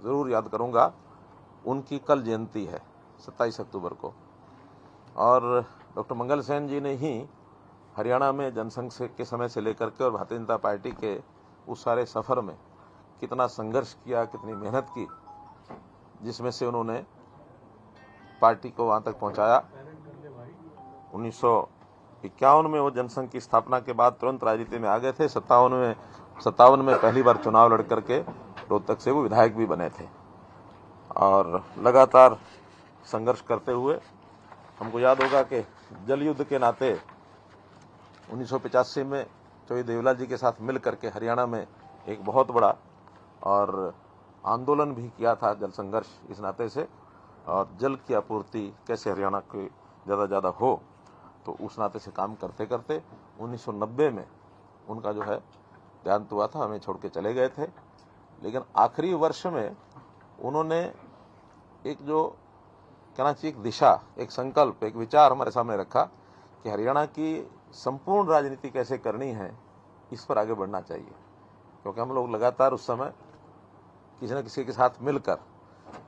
ज़रूर याद करूंगा, उनकी कल जयंती है 27 अक्टूबर को। और डॉक्टर मंगल सेन जी ने ही हरियाणा में जनसंघ के समय से लेकर के और भारतीय जनता पार्टी के उस सारे सफ़र में कितना संघर्ष किया, कितनी मेहनत की, जिसमें से उन्होंने पार्टी को वहाँ तक पहुँचाया। 1951 में वो जनसंघ की स्थापना के बाद तुरंत राजनीति में आ गए थे। 57 में पहली बार चुनाव लड़ करके रोहतक से वो विधायक भी बने थे और लगातार संघर्ष करते हुए, हमको याद होगा कि जल युद्ध के नाते 1985 में चौधरी देवीलाल जी के साथ मिल करके हरियाणा में एक बहुत बड़ा और आंदोलन भी किया था, जल संघर्ष इस नाते से, और जल की आपूर्ति कैसे हरियाणा की ज़्यादा हो, तो उस नाते से काम करते करते 1990 में उनका जो है देहांत हुआ था, हमें छोड़ के चले गए थे। लेकिन आखिरी वर्ष में उन्होंने एक जो कहना चाहिए एक दिशा, एक संकल्प, एक विचार हमारे सामने रखा कि हरियाणा की संपूर्ण राजनीति कैसे करनी है, इस पर आगे बढ़ना चाहिए। क्योंकि हम लोग लगातार उस समय किसी न किसी के साथ मिलकर,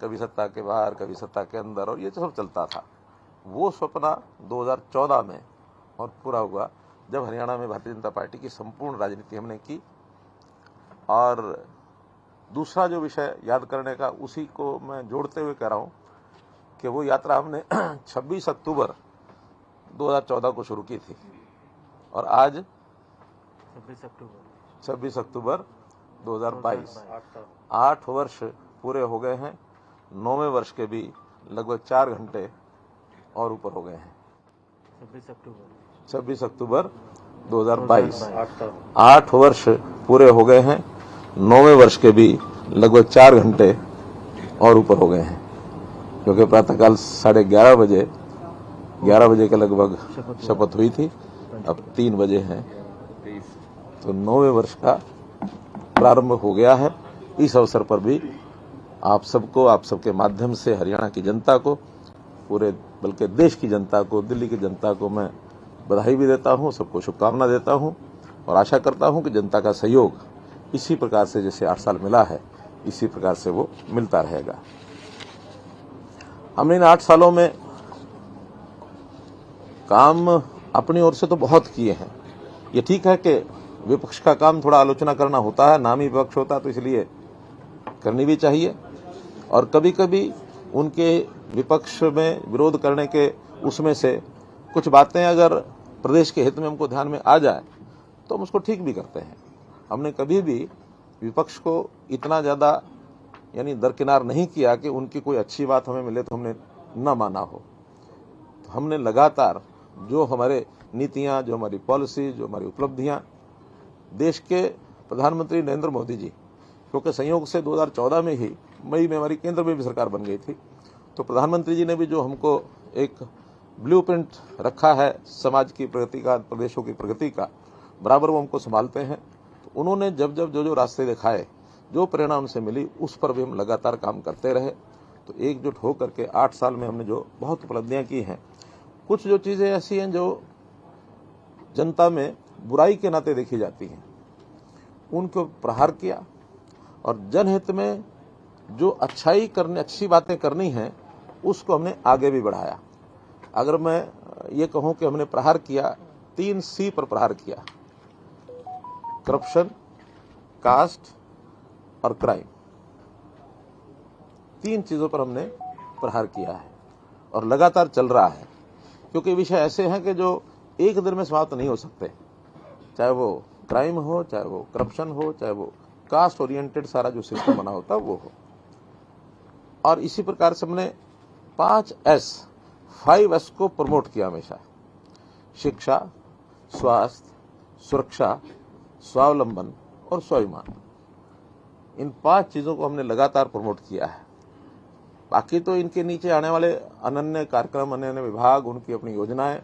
कभी सत्ता के बाहर, कभी सत्ता के अंदर, और ये सब चलता था। वो सपना 2014 में और पूरा हुआ जब हरियाणा में भारतीय जनता पार्टी की संपूर्ण राजनीति हमने की। और दूसरा जो विषय याद करने का, उसी को मैं जोड़ते हुए कह रहा हूँ कि वो यात्रा हमने 26 अक्टूबर 2014 को शुरू की थी और आज 26 अक्टूबर 2022, 8 वर्ष पूरे हो गए हैं। 9वें वर्ष के भी लगभग 4 घंटे और ऊपर हो गए हैं। 26 अक्टूबर 2022, 8 वर्ष पूरे हो गए हैं। 9वें वर्ष के भी लगभग 4 घंटे और ऊपर हो गए हैं, क्योंकि प्रातःकाल 11:30 बजे 11 बजे के लगभग शपथ हुई थी, अब 3 बजे हैं, तो 9वें वर्ष का प्रारंभ हो गया है। इस अवसर पर भी आप सबको, आप सबके माध्यम से हरियाणा की जनता को, पूरे बल्कि देश की जनता को, दिल्ली की जनता को मैं बधाई भी देता हूं, सबको शुभकामना देता हूं और आशा करता हूं कि जनता का सहयोग इसी प्रकार से जैसे 8 साल मिला है, इसी प्रकार से वो मिलता रहेगा। हमने इन 8 सालों में काम अपनी ओर से तो बहुत किए हैं। ये ठीक है कि विपक्ष का काम थोड़ा आलोचना करना होता है, नामी विपक्ष होता है, तो इसलिए करनी भी चाहिए। और कभी कभी उनके विपक्ष में विरोध करने के उसमें से कुछ बातें अगर प्रदेश के हित में हमको ध्यान में आ जाए तो हम उसको ठीक भी करते हैं। हमने कभी भी विपक्ष को इतना ज़्यादा यानी दरकिनार नहीं किया कि उनकी कोई अच्छी बात हमें मिले तो हमने न माना हो। तो हमने लगातार जो हमारे नीतियां, जो हमारी पॉलिसी, जो हमारी उपलब्धियां, देश के प्रधानमंत्री नरेंद्र मोदी जी, क्योंकि संयोग से 2014 में ही मई में हमारी केंद्र में भी सरकार बन गई थी, तो प्रधानमंत्री जी ने भी जो हमको एक ब्लूप्रिंट रखा है समाज की प्रगति का, प्रदेशों की प्रगति का, बराबर वो हमको संभालते हैं। तो उन्होंने जब जो रास्ते दिखाए, जो परिणाम से मिली, उस पर भी हम लगातार काम करते रहे। तो एकजुट होकर के 8 साल में हमने जो बहुत उपलब्धियां की हैं, कुछ जो चीजें ऐसी हैं जो जनता में बुराई के नाते देखी जाती हैं, उनको प्रहार किया और जनहित में जो अच्छी बातें करनी हैं उसको हमने आगे भी बढ़ाया। अगर मैं ये कहूं कि हमने प्रहार किया, 3 C पर प्रहार किया, करप्शन, कास्ट और क्राइम, 3 चीजों पर हमने प्रहार किया है और लगातार चल रहा है। क्योंकि विषय ऐसे हैं कि जो एक दिन में समाप्त नहीं हो सकते, चाहे वो क्राइम हो, चाहे वो करप्शन हो, चाहे वो कास्ट ओरिएंटेड सारा जो सिस्टम बना होता है वो हो। और इसी प्रकार से हमने 5S को प्रमोट किया हमेशा: शिक्षा, स्वास्थ्य, सुरक्षा, स्वावलंबन और स्वाभिमान। इन 5 चीजों को हमने लगातार प्रमोट किया है। बाकी तो इनके नीचे आने वाले अनन्य कार्यक्रम, अनन्य विभाग, उनकी अपनी योजनाएं,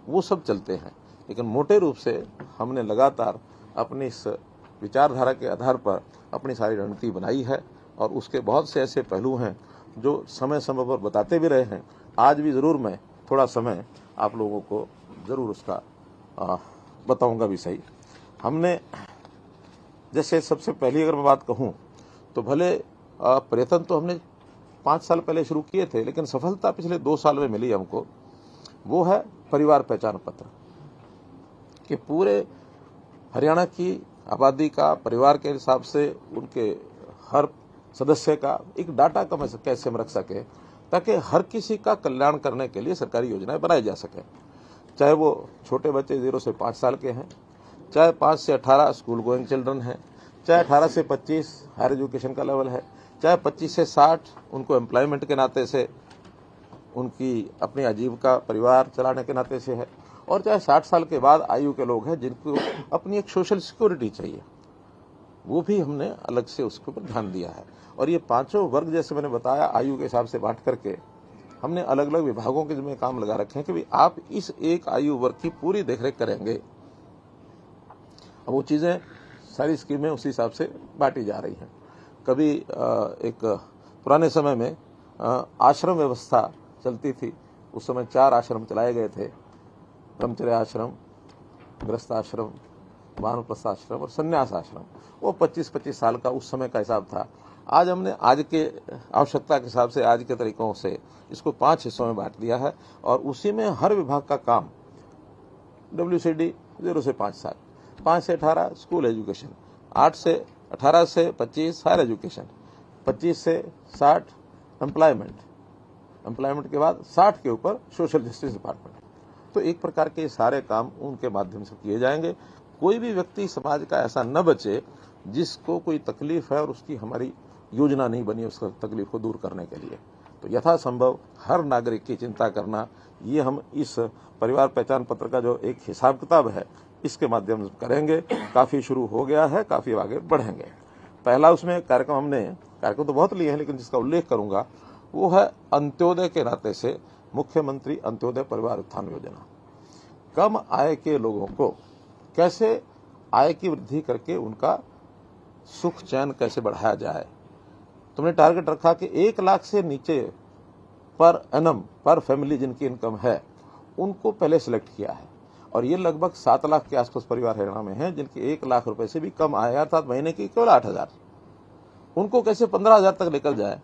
वो सब चलते हैं, लेकिन मोटे रूप से हमने लगातार अपनी इस विचारधारा के आधार पर अपनी सारी रणनीति बनाई है। और उसके बहुत से ऐसे पहलू हैं जो समय समय पर बताते भी रहे हैं। आज भी जरूर मैं थोड़ा समय आप लोगों को जरूर उसका बताऊंगा भी सही। हमने जैसे सबसे पहली अगर मैं बात कहूं तो भले प्रयत्न तो हमने 5 साल पहले शुरू किए थे, लेकिन सफलता पिछले 2 साल में मिली हमको। वो है परिवार पहचान पत्र, कि पूरे हरियाणा की आबादी का परिवार के हिसाब से उनके हर सदस्य का एक डाटा कैसे हम रख सके, ताकि हर किसी का कल्याण करने के लिए सरकारी योजनाएं बनाई जा सके। चाहे वो छोटे बच्चे 0 से 5 साल के हैं, चाहे 5 से 18 स्कूल गोइंग चिल्ड्रन हैं, चाहे 18 से 25 हायर एजुकेशन का लेवल है, चाहे 25 से 60 उनको एम्प्लॉयमेंट के नाते से उनकी अपनी आजीविका परिवार चलाने के नाते से है, और चाहे 60 साल के बाद आयु के लोग हैं जिनको अपनी एक सोशल सिक्योरिटी चाहिए, वो भी हमने अलग से उसके ऊपर ध्यान दिया है। और ये 5 वर्ग जैसे मैंने बताया आयु के हिसाब से बांट करके हमने अलग अलग विभागों के जिम्मे काम लगा रखे हैं कि भाई आप इस एक आयु वर्ग की पूरी देखरेख करेंगे। अब वो चीजें सारी स्कीमें उसी हिसाब से बांटी जा रही हैं। कभी एक पुराने समय में आश्रम व्यवस्था चलती थी, उस समय 4 आश्रम चलाए गए थे, ब्रह्मचर्य आश्रम, गृहस्थ आश्रम, वानप्रस्थ आश्रम और संन्यास आश्रम। वो 25-25 साल का उस समय का हिसाब था। आज हमने आज के आवश्यकता के हिसाब से आज के तरीकों से इसको 5 हिस्सों में बांट दिया है, और उसी में हर विभाग का काम WCD 0 से 5 साल, 5 से 18 स्कूल एजुकेशन, 18 से 25 हायर एजुकेशन, 25 से 60 एम्प्लॉयमेंट के बाद 60 के ऊपर सोशल जस्टिस डिपार्टमेंट। तो एक प्रकार के सारे काम उनके माध्यम से किए जाएंगे। कोई भी व्यक्ति समाज का ऐसा न बचे जिसको कोई तकलीफ है और उसकी हमारी योजना नहीं बनी उसका तकलीफ को दूर करने के लिए। तो यथासंभव हर नागरिक की चिंता करना, ये हम इस परिवार पहचान पत्र का जो एक हिसाब किताब है इसके माध्यम से करेंगे। काफी शुरू हो गया है, काफी आगे बढ़ेंगे। पहला उसमें कार्यक्रम तो बहुत लिए हैं, लेकिन जिसका उल्लेख करूंगा वो है अंत्योदय के नाते से मुख्यमंत्री अंत्योदय परिवार उत्थान योजना। कम आय के लोगों को कैसे आय की वृद्धि करके उनका सुख चैन कैसे बढ़ाया जाए। तुमने टारगेट रखा कि 1 लाख से नीचे पर एनम पर फैमिली जिनकी इनकम है उनको पहले सिलेक्ट किया है, और ये लगभग 7 लाख के आसपास परिवार हरियाणा में हैं जिनकी 1 लाख रुपए से भी कम आय, अर्थात महीने की केवल 8,000, उनको कैसे 15,000 तक लेकर जाए,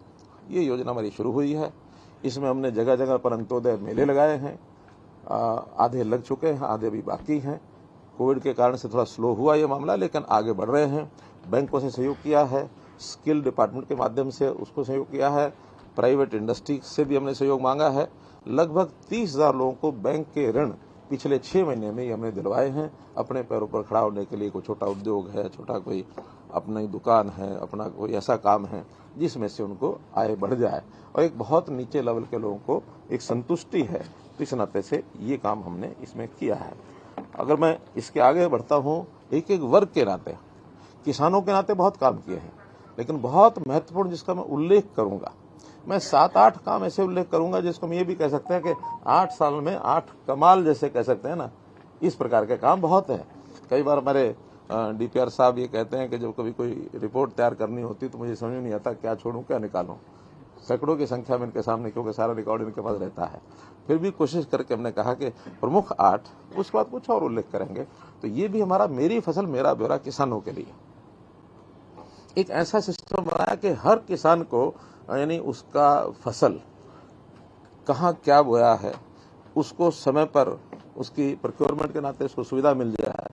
ये योजना हमारी शुरू हुई है। इसमें हमने जगह जगह पर अंत्योदय मेले लगाए हैं, आधे लग चुके हैं, आधे भी बाकी हैं। कोविड के कारण से थोड़ा स्लो हुआ ये मामला, लेकिन आगे बढ़ रहे हैं। बैंकों से सहयोग किया है, स्किल डिपार्टमेंट के माध्यम से उसको सहयोग किया है, प्राइवेट इंडस्ट्री से भी हमने सहयोग मांगा है। लगभग 30,000 लोगों को बैंक के ऋण पिछले 6 महीने में ही हमने दिलवाए हैं। अपने पैरों पर खड़ा होने के लिए कोई छोटा उद्योग है, छोटा कोई अपनी दुकान है, अपना कोई ऐसा काम है जिसमें से उनको आय बढ़ जाए, और एक बहुत नीचे लेवल के लोगों को एक संतुष्टि है। तो इस नाते से ये काम हमने इसमें किया है। अगर मैं इसके आगे बढ़ता हूँ, एक एक वर्ग के नाते, किसानों के नाते बहुत काम किए हैं, लेकिन बहुत महत्वपूर्ण जिसका मैं उल्लेख करूंगा, मैं 7-8 काम ऐसे उल्लेख करूंगा जिसको हम ये भी कह सकते हैं कि 8 साल में 8 कमाल जैसे कह सकते हैं ना, इस प्रकार के काम बहुत हैं। कई बार हमारे DPR साहब ये कहते हैं कि जब कभी कोई रिपोर्ट तैयार करनी होती तो मुझे समझ नहीं आता क्या छोड़ूं क्या निकालूं। सैकड़ों की संख्या में इनके सामने, क्योंकि सारा रिकॉर्ड इनके पास रहता है, फिर भी कोशिश करके हमने कहा कि प्रमुख 8, उसके बाद कुछ और उल्लेख करेंगे। तो ये भी हमारा मेरी फसल मेरा ब्यौरा किसानों के लिए एक ऐसा सिस्टम बनाया कि हर किसान को, यानी उसका फसल कहाँ क्या बोया है उसको समय पर उसकी प्रोक्योरमेंट के नाते उसको सुविधा मिल जाए,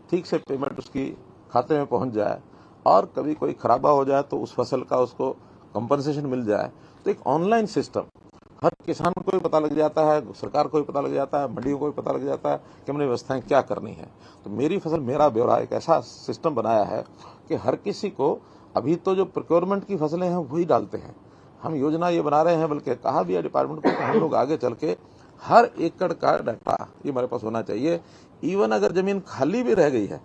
ठीक से पेमेंट उसकी खाते में पहुंच जाए, और कभी कोई खराबा हो जाए तो उस फसल का उसको कंपनसेशन मिल जाए। तो एक ऑनलाइन सिस्टम हर किसान को भी पता लग जाता है, सरकार को भी पता लग जाता है, मंडियों को भी पता लग जाता है कि हमने व्यवस्थाएं क्या करनी है। तो मेरी फसल मेरा ब्यौरा एक ऐसा सिस्टम बनाया है कि हर किसी को, अभी तो जो प्रोक्योरमेंट की फसलें हैं वही डालते हैं, हम योजना ये बना रहे हैं, बल्कि कहा भी है डिपार्टमेंट को कि हम लोग आगे चल के हर एकड़ का डाटा ये हमारे पास होना चाहिए। इवन अगर जमीन खाली भी रह गई है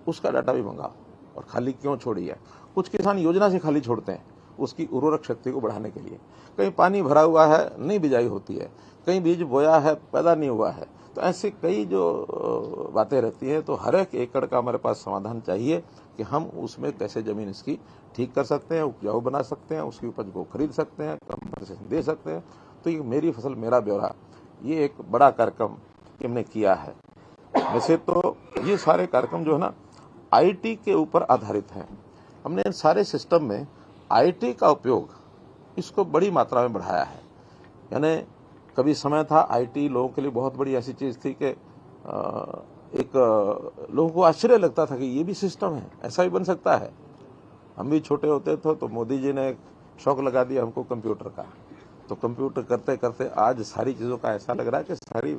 उसका डाटा भी मंगाओ, और खाली क्यों छोड़ी है। कुछ किसान योजना से खाली छोड़ते हैं उसकी उर्वरक शक्ति को बढ़ाने के लिए, कहीं पानी भरा हुआ है नहीं बिजाई होती है, कहीं बीज बोया है पैदा नहीं हुआ है, तो ऐसे कई जो बातें रहती हैं। तो हर एक एकड़ का हमारे पास समाधान चाहिए कि हम उसमें कैसे जमीन इसकी ठीक कर सकते हैं, उपजाऊ बना सकते हैं, उसकी उपज को खरीद सकते हैं, कंपनसेशन दे सकते हैं। तो ये मेरी फसल मेरा ब्यौरा, ये एक बड़ा कार्यक्रम हमने किया है। वैसे तो ये सारे कार्यक्रम जो है ना IT के ऊपर आधारित हैं। हमने इन सारे सिस्टम में आईटी का उपयोग इसको बड़ी मात्रा में बढ़ाया है। यानी कभी समय था आईटी लोगों के लिए बहुत बड़ी ऐसी चीज थी कि लोगों को आश्चर्य लगता था कि ये भी सिस्टम है, ऐसा भी बन सकता है। हम भी छोटे होते थे तो मोदी जी ने एक शौक लगा दिया हमको कंप्यूटर का, तो कंप्यूटर करते करते आज सारी चीजों का ऐसा लग रहा है कि सारी